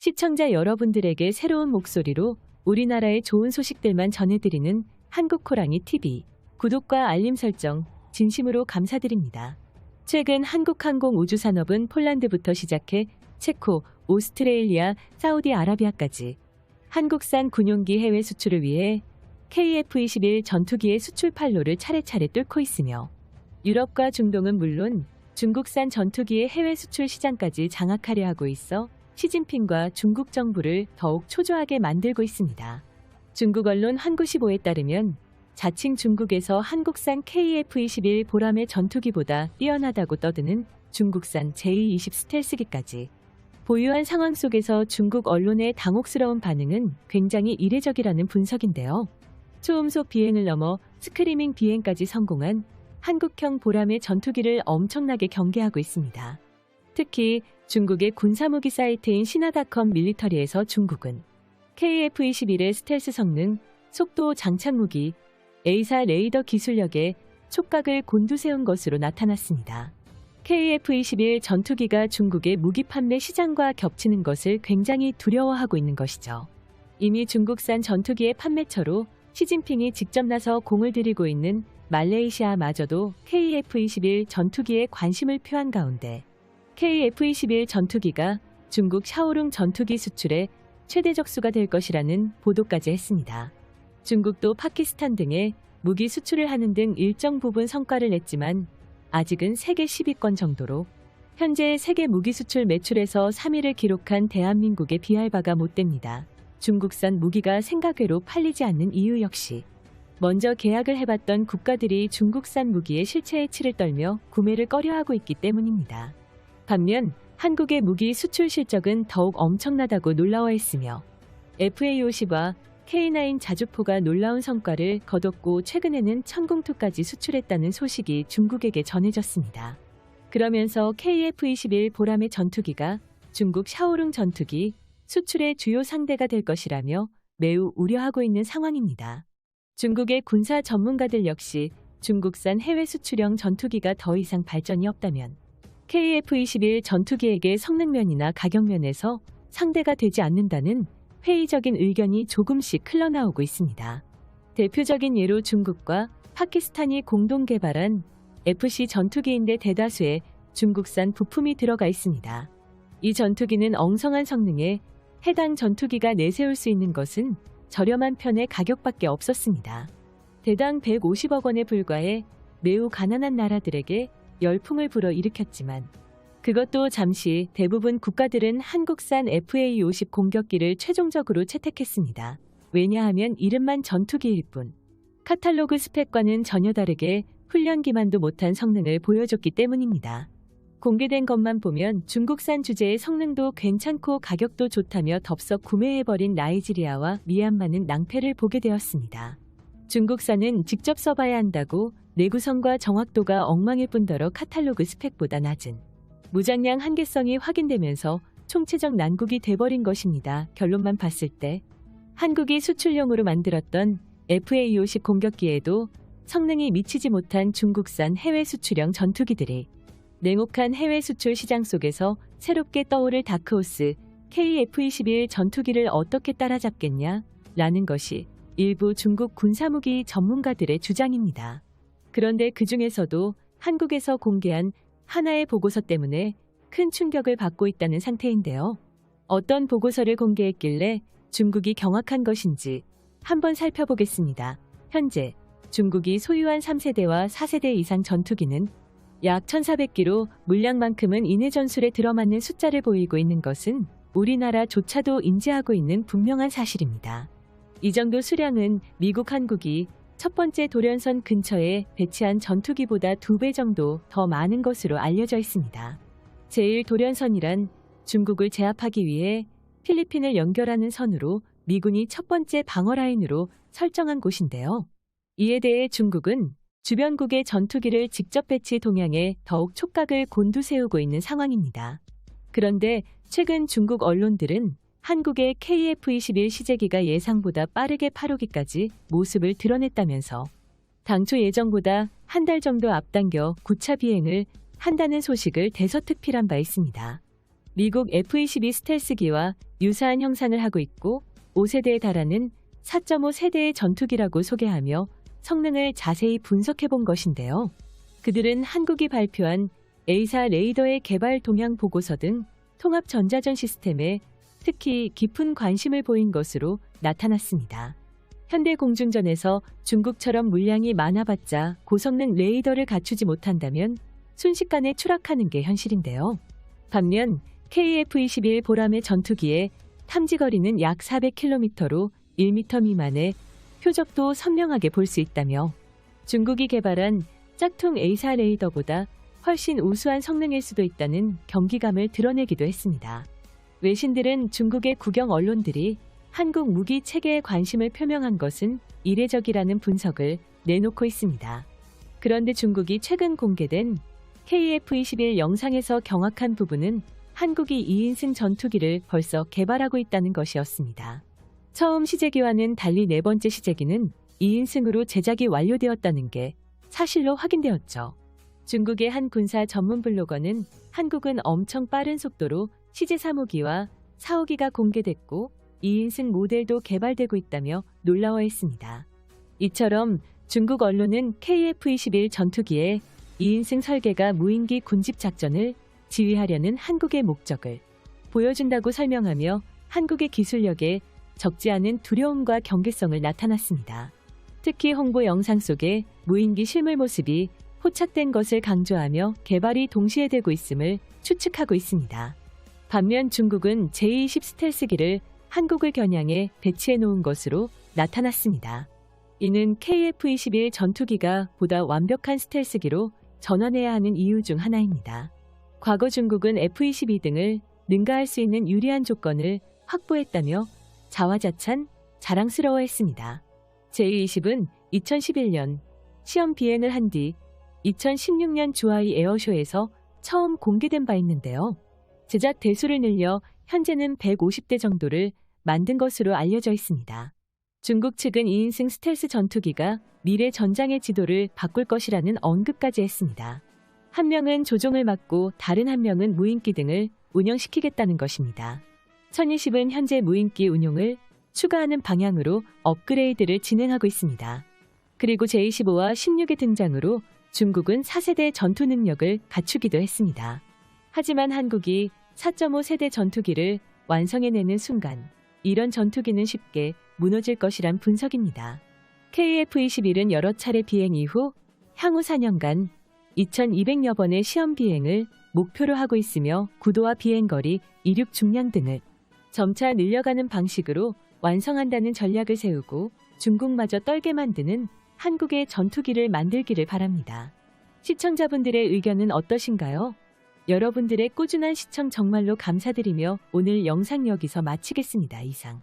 시청자 여러분들에게 새로운 목소리로 우리나라의 좋은 소식들만 전해드리는 한국호랑이TV. 구독과 알림 설정 진심으로 감사드립니다. 최근 한국항공 우주산업은 폴란드부터 시작해 체코, 오스트레일리아, 사우디아라비아까지 한국산 군용기 해외 수출을 위해 KF-21 전투기의 수출 판로를 차례차례 뚫고 있으며 유럽과 중동은 물론 중국산 전투기의 해외 수출 시장까지 장악하려 하고 있어 시진핑과 중국 정부를 더욱 초조하게 만들고 있습니다. 중국 언론 한국15에 따르면 자칭 중국에서 한국산 KF-21 보람의 전투기보다 뛰어나다고 떠드는 중국산 J-20 스텔스기까지 보유한 상황 속에서 중국 언론의 당혹스러운 반응은 굉장히 이례적이라는 분석인데요. 초음속 비행을 넘어 스크리밍 비행까지 성공한 한국형 보람의 전투기를 엄청나게 경계하고 있습니다. 특히 중국의 군사무기 사이트인 시나닷컴 밀리터리에서 중국은 KF-21의 스텔스 성능, 속도 장착무기, A사 레이더 기술력에 촉각을 곤두세운 것으로 나타났습니다. KF-21 전투기가 중국의 무기 판매 시장과 겹치는 것을 굉장히 두려워하고 있는 것이죠. 이미 중국산 전투기의 판매처로 시진핑이 직접 나서 공을 들이고 있는 말레이시아마저도 KF-21 전투기에 관심을 표한 가운데 KF-21 전투기가 중국 샤오룽 전투기 수출의 최대 적수가 될 것이라는 보도까지 했습니다. 중국도 파키스탄 등에 무기 수출을 하는 등 일정 부분 성과를 냈지만 아직은 세계 10위권 정도로 현재 세계 무기 수출 매출에서 3위를 기록한 대한민국에 비할 바가 못됩니다. 중국산 무기가 생각외로 팔리지 않는 이유 역시 먼저 계약을 해봤던 국가들이 중국산 무기의 실체에 치를 떨며 구매를 꺼려하고 있기 때문입니다. 반면 한국의 무기 수출 실적은 더욱 엄청나다고 놀라워했으며 FA-50과 K9 자주포가 놀라운 성과를 거뒀고 최근에는 천공투까지 수출했다는 소식이 중국에게 전해졌습니다. 그러면서 KF-21 보람의 전투기가 중국 샤오룽 전투기 수출의 주요 상대가 될 것이라며 매우 우려하고 있는 상황입니다. 중국의 군사 전문가들 역시 중국산 해외 수출형 전투기가 더 이상 발전이 없다면 KF-21 전투기에게 성능면이나 가격면에서 상대가 되지 않는다는 회의적인 의견이 조금씩 흘러나오고 있습니다. 대표적인 예로 중국과 파키스탄이 공동 개발한 FC 전투기인데 대다수의 중국산 부품이 들어가 있습니다. 이 전투기는 엉성한 성능에 해당 전투기가 내세울 수 있는 것은 저렴한 편의 가격밖에 없었습니다. 대당 150억 원에 불과해 매우 가난한 나라들에게 열풍을 불어일으켰지만 그것도 잠시 대부분 국가들은 한국산 FA-50 공격기를 최종적으로 채택했습니다. 왜냐하면 이름만 전투기일 뿐 카탈로그 스펙과는 전혀 다르게 훈련 기만도 못한 성능을 보여줬기 때문입니다. 공개된 것만 보면 중국산 주제의 성능도 괜찮고 가격도 좋다며 덥석 구매해버린 나이지리아와 미얀마는 낭패를 보게 되었습니다. 중국산은 직접 써봐야 한다고 내구성과 정확도가 엉망일 뿐더러 카탈로그 스펙보다 낮은 무장량 한계성이 확인되면서 총체적 난국이 돼버린 것입니다. 결론만 봤을 때 한국이 수출용으로 만들었던 FA-50 공격기에도 성능이 미치지 못한 중국산 해외 수출형 전투기들이 냉혹한 해외 수출 시장 속에서 새롭게 떠오를 다크호스 KF-21 전투기를 어떻게 따라잡겠냐? 라는 것이 일부 중국 군사무기 전문가들의 주장입니다. 그런데 그 중에서도 한국에서 공개한 하나의 보고서 때문에 큰 충격을 받고 있다는 상태인데요. 어떤 보고서를 공개했길래 중국이 경악한 것인지 한번 살펴보겠습니다. 현재 중국이 소유한 3세대와 4세대 이상 전투기는 약 1,400기로 물량만큼은 인해 전술에 들어맞는 숫자를 보이고 있는 것은 우리나라조차도 인지하고 있는 분명한 사실입니다. 이 정도 수량은 미국 한국이 첫 번째 돌연선 근처에 배치한 전투기보다 2배 정도 더 많은 것으로 알려져 있습니다. 제1돌연선이란 중국을 제압하기 위해 필리핀을 연결하는 선으로 미군이 첫 번째 방어라인으로 설정한 곳인데요. 이에 대해 중국은 주변국의 전투기를 직접 배치 동향에 더욱 촉각을 곤두세우고 있는 상황입니다. 그런데 최근 중국 언론들은 한국의 KF-21 시제기가 예상보다 빠르게 8호기까지 모습을 드러냈다면서 당초 예정보다 한 달 정도 앞당겨 9차 비행을 한다는 소식을 대서특필한 바 있습니다. 미국 F-22 스텔스기와 유사한 형상을 하고 있고 5세대에 달하는 4.5세대의 전투기라고 소개하며 성능을 자세히 분석해 본 것인데요. 그들은 한국이 발표한 A사 레이더의 개발 동향 보고서 등 통합 전자전 시스템에 특히 깊은 관심을 보인 것으로 나타났습니다. 현대공중전에서 중국처럼 물량이 많아봤자 고성능 레이더를 갖추지 못한다면 순식간에 추락하는 게 현실인데요. 반면 KF-21 보람의 전투기의 탐지거리는 약 400km로 1m 미만의 표적도 선명하게 볼 수 있다며 중국이 개발한 짝퉁 A사 레이더보다 훨씬 우수한 성능일 수도 있다는 경기감을 드러내기도 했습니다. 외신들은 중국의 국영 언론들이 한국 무기 체계에 관심을 표명한 것은 이례적이라는 분석을 내놓고 있습니다. 그런데 중국이 최근 공개된 KF-21 영상에서 경악한 부분은 한국이 2인승 전투기를 벌써 개발하고 있다는 것이었습니다. 처음 시제기와는 달리 네 번째 시제기는 2인승으로 제작이 완료되었다는 게 사실로 확인되었죠. 중국의 한 군사 전문 블로거는 한국은 엄청 빠른 속도로 CJ-3호기와 4호기가 공개됐고 2인승 모델도 개발되고 있다며 놀라워했습니다. 이처럼 중국 언론은 KF-21 전투기의 2인승 설계가 무인기 군집 작전을 지휘하려는 한국의 목적을 보여준다고 설명하며 한국의 기술력에 적지 않은 두려움과 경계성을 나타났습니다. 특히 홍보 영상 속에 무인기 실물 모습이 포착된 것을 강조하며 개발이 동시에 되고 있음을 추측하고 있습니다. 반면 중국은 제-20 스텔스기를 한국을 겨냥해 배치해 놓은 것으로 나타났습니다. 이는 KF-21 전투기가 보다 완벽한 스텔스기로 전환해야 하는 이유 중 하나입니다. 과거 중국은 F-22 등을 능가할 수 있는 유리한 조건을 확보했다며 자화자찬 자랑스러워했습니다. 제-20은 2011년 시험 비행을 한 뒤 2016년 주하이 에어쇼에서 처음 공개된 바 있는데요. 제작 대수를 늘려 현재는 150대 정도를 만든 것으로 알려져 있습니다. 중국 측은 2인승 스텔스 전투기가 미래 전장의 지도를 바꿀 것이라는 언급까지 했습니다. 한 명은 조종을 맡고 다른 한 명은 무인기 등을 운영시키겠다는 것입니다. 1020은 현재 무인기 운용을 추가하는 방향으로 업그레이드를 진행하고 있습니다. 그리고 제25와 16의 등장으로 중국은 4세대 전투 능력을 갖추기도 했습니다. 하지만 한국이 4.5세대 전투기를 완성해내는 순간 이런 전투기는 쉽게 무너질 것이란 분석입니다. KF-21은 여러 차례 비행 이후 향후 4년간 2200여 번의 시험 비행을 목표로 하고 있으며 구도와 비행거리, 이륙 중량 등을 점차 늘려가는 방식으로 완성한다는 전략을 세우고 중국마저 떨게 만드는 한국의 전투기를 만들기를 바랍니다. 시청자분들의 의견은 어떠신가요? 여러분들의 꾸준한 시청 정말로 감사드리며 오늘 영상 여기서 마치겠습니다. 이상.